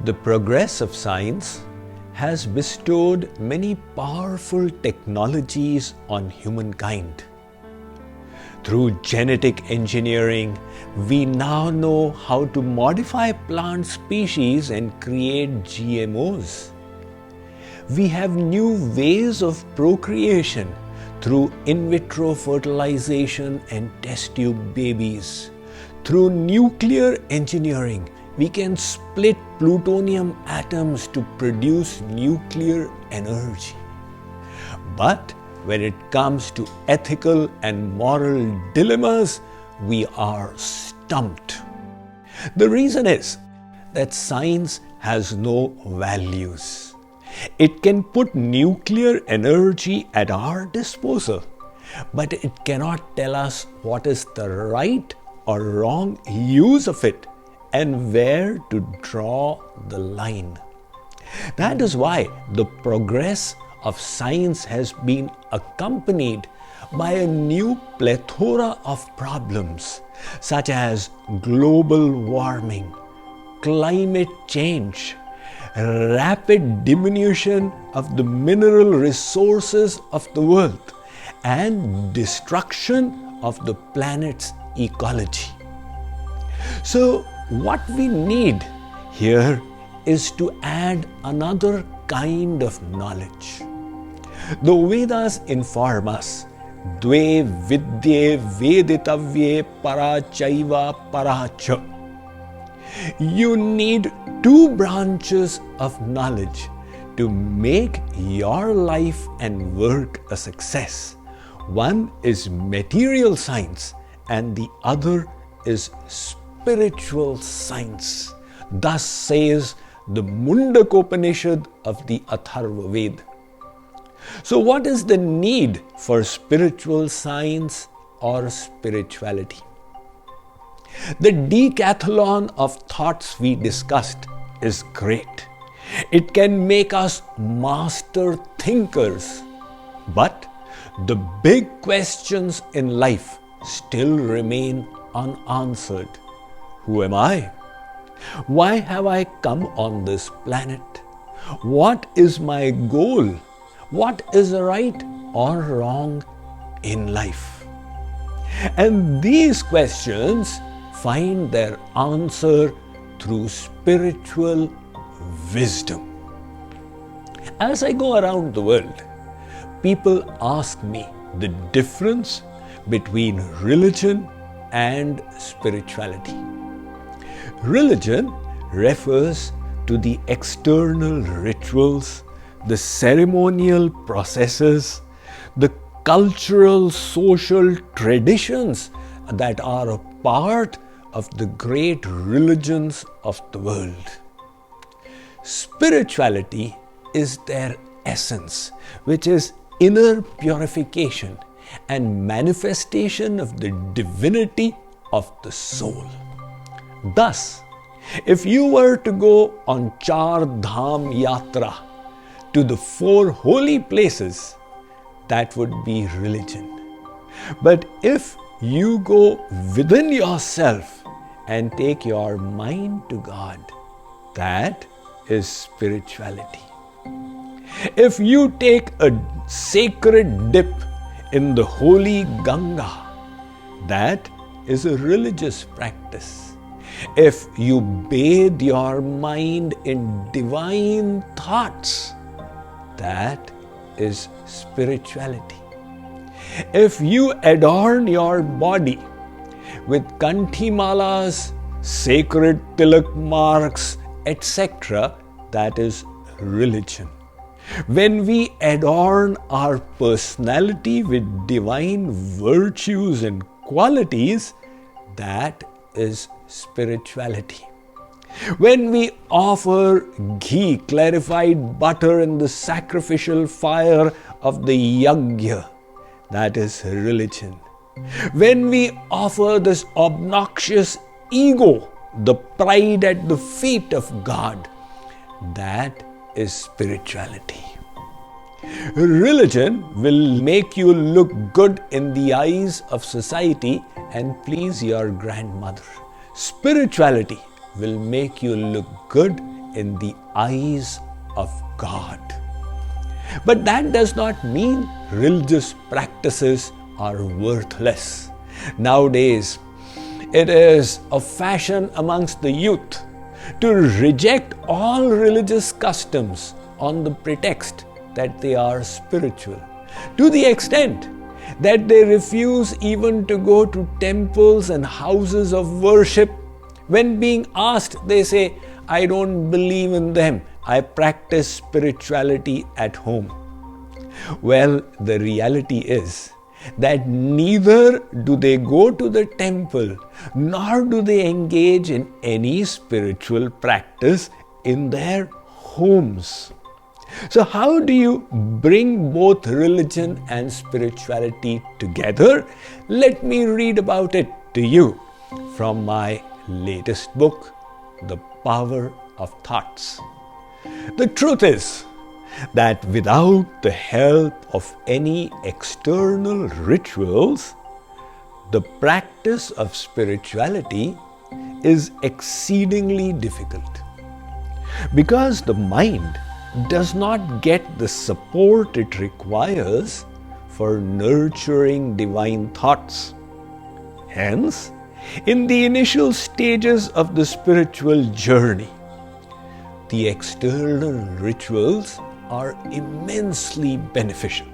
The progress of science has bestowed many powerful technologies on humankind. Through genetic engineering, we now know how to modify plant species and create GMOs. We have new ways of procreation through in vitro fertilization and test tube babies. Through nuclear engineering, we can split plutonium atoms to produce nuclear energy. But when it comes to ethical and moral dilemmas, we are stumped. The reason is that science has no values. It can put nuclear energy at our disposal, but it cannot tell us what is the right or wrong use of it and where to draw the line. That is why the progress of science has been accompanied by a new plethora of problems such as global warming, climate change, rapid diminution of the mineral resources of the world, and destruction of the planet's ecology. So, what we need here is to add another kind of knowledge. The Vedas inform us, Dve vidye veditavye parachaiva paracha. You need two branches of knowledge to make your life and work a success. One is material science and the other is spiritual science. Thus says the Mundakopanishad of the Atharva Ved. So what is the need for spiritual science or spirituality? The decathlon of thoughts we discussed is great. It can make us master thinkers. But the big questions in life still remain unanswered. Who am I? Why have I come on this planet? What is my goal? What is right or wrong in life? And these questions find their answer through spiritual wisdom. As I go around the world, people ask me the difference between religion and spirituality. Religion refers to the external rituals, the ceremonial processes, the cultural, social traditions that are a part of the great religions of the world. Spirituality is their essence, which is inner purification and manifestation of the divinity of the soul. Thus, if you were to go on Char Dham Yatra to the 4 holy places, that would be religion. But if you go within yourself and take your mind to God, that is spirituality. If you take a sacred dip in the holy Ganga, that is a religious practice. If you bathe your mind in divine thoughts, that is spirituality. If you adorn your body with kantimalas, sacred tilak marks, etc., that is religion. When we adorn our personality with divine virtues and qualities, that is spirituality. When we offer ghee, clarified butter in the sacrificial fire of the yajna, that is religion. When we offer this obnoxious ego, the pride at the feet of God, that is spirituality. Religion will make you look good in the eyes of society and please your grandmother. Spirituality will make you look good in the eyes of God. But that does not mean religious practices are worthless. Nowadays, it is a fashion amongst the youth to reject all religious customs on the pretext that they are spiritual, to the extent that they refuse even to go to temples and houses of worship. When being asked, they say, "I don't believe in them. I practice spirituality at home." Well, the reality is that neither do they go to the temple, nor do they engage in any spiritual practice in their homes. So how do you bring both religion and spirituality together? Let me read about it to you from my latest book, The Power of Thoughts. The truth is that without the help of any external rituals, the practice of spirituality is exceedingly difficult. Because the mind does not get the support it requires for nurturing divine thoughts. Hence, in the initial stages of the spiritual journey, the external rituals are immensely beneficial.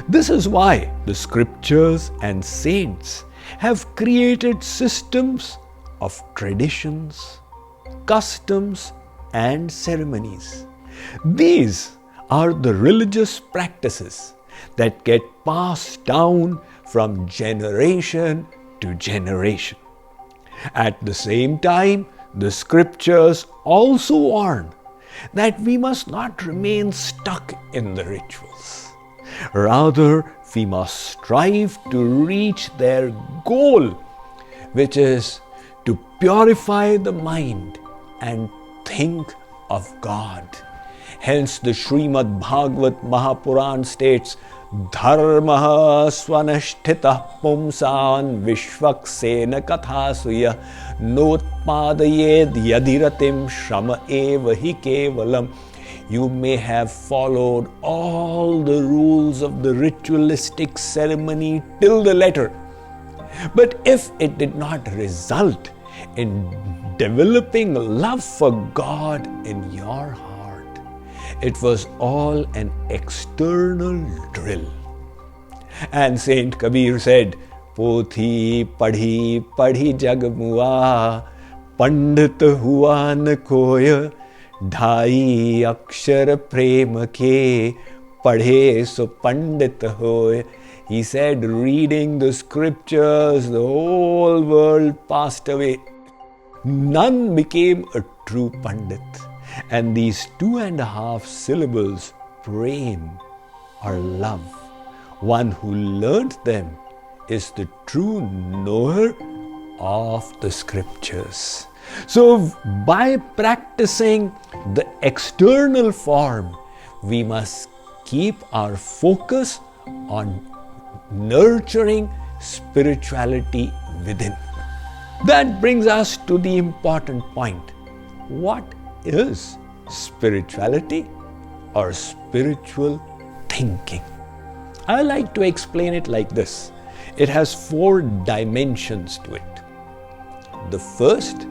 This is why the scriptures and saints have created systems of traditions, customs, and ceremonies. These are the religious practices that get passed down from generation to generation. At the same time, the scriptures also warn that we must not remain stuck in the rituals. Rather, we must strive to reach their goal, which is to purify the mind and think of God. Hence, the Srimad Bhagavat Mahapuran states, "Dharmaha svanashtitah pumsan vishvaksena kathasuya notpadayed yadiratim shrama eva hi kevalam." You may have followed all the rules of the ritualistic ceremony till the letter, but if it did not result in developing love for God in your heart, it was all an external drill. And Saint Kabir said, "Pothi padhi padhi jag mua, pandit hua na koya, dhai akshar prema ke, padhe so pandit hoy." He said, reading the scriptures, the whole world passed away. None became a true pandit. And these 2.5 syllables, prem, are love. One who learnt them is the true knower of the scriptures. So, by practicing the external form, we must keep our focus on nurturing spirituality within. That brings us to the important point. What is spirituality or spiritual thinking? I like to explain it like this. It has 4 dimensions to it. The first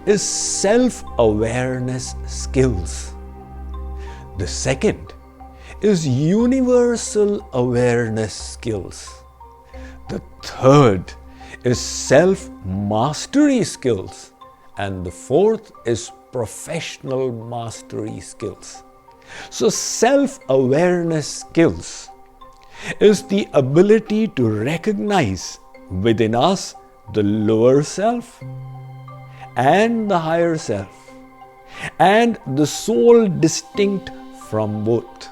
is self-awareness skills. The second is universal awareness skills. The third is self-mastery skills. And the fourth is professional mastery skills. So self-awareness skills is the ability to recognize within us the lower self and the higher self, and the soul distinct from both.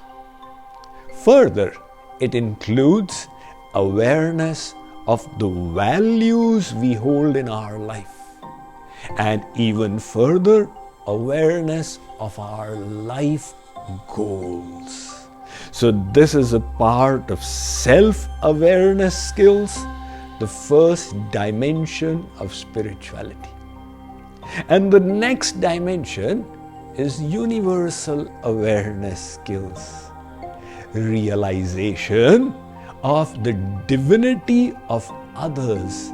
Further, it includes awareness of the values we hold in our life, and even further, awareness of our life goals. So this is a part of self-awareness skills, the first dimension of spirituality. And the next dimension is universal awareness skills. Realization of the divinity of others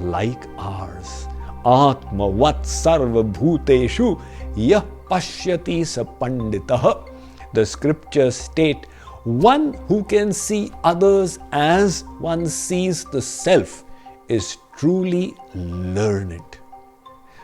like ours. Atma vat sarva bhuteshu yah pashyati sa panditah. The scriptures state, one who can see others as one sees the self is truly learned.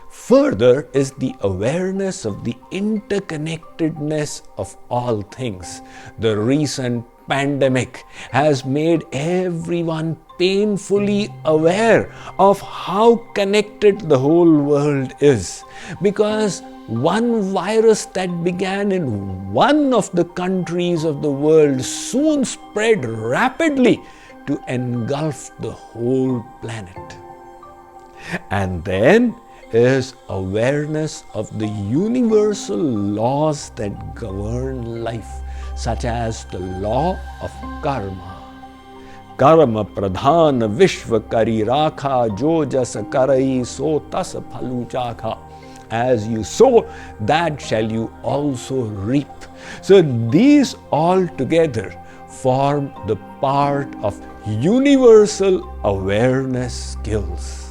Further is the awareness of the interconnectedness of all things. The recent pandemic has made everyone painfully aware of how connected the whole world is, because one virus that began in one of the countries of the world soon spread rapidly to engulf the whole planet. And then is awareness of the universal laws that govern life, such as the law of karma. Karma pradhana vishva kari rakha jo jasa karai so tas phalu chakha. As you sow, that shall you also reap. So these all together form the part of universal awareness skills.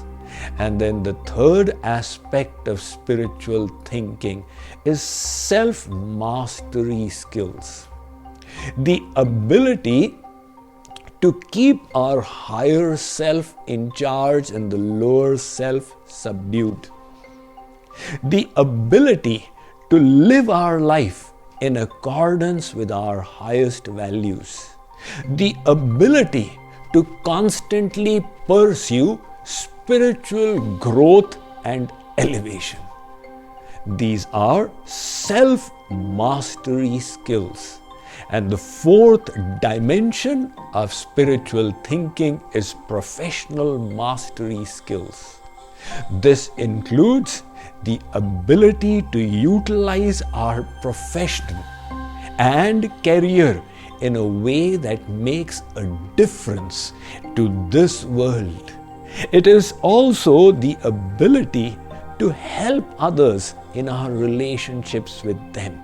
And then the third aspect of spiritual thinking is self-mastery skills. The ability to keep our higher self in charge and the lower self subdued. The ability to live our life in accordance with our highest values. The ability to constantly pursue spiritual growth and elevation. These are self-mastery skills. And the fourth dimension of spiritual thinking is professional mastery skills. This includes the ability to utilize our profession and career in a way that makes a difference to this world. It is also the ability to help others in our relationships with them,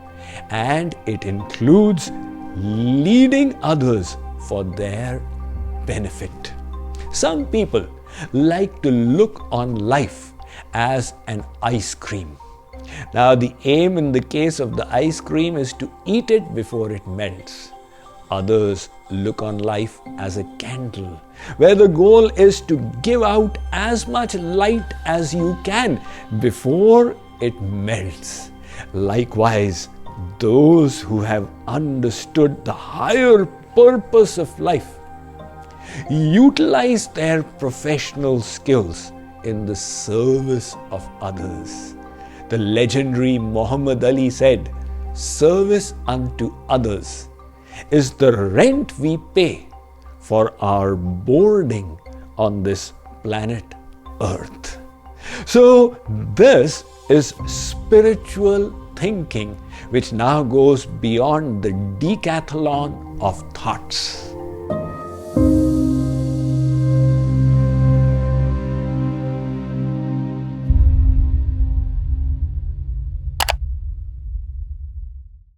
and it includes leading others for their benefit. Some people like to look on life as an ice cream. Now, the aim in the case of the ice cream is to eat it before it melts. Others look on life as a candle, where the goal is to give out as much light as you can before it melts. Likewise, those who have understood the higher purpose of life utilize their professional skills in the service of others. The legendary Muhammad Ali said, "Service unto others is the rent we pay for our boarding on this planet Earth." So this is spiritual thinking, which now goes beyond the decathlon of thoughts.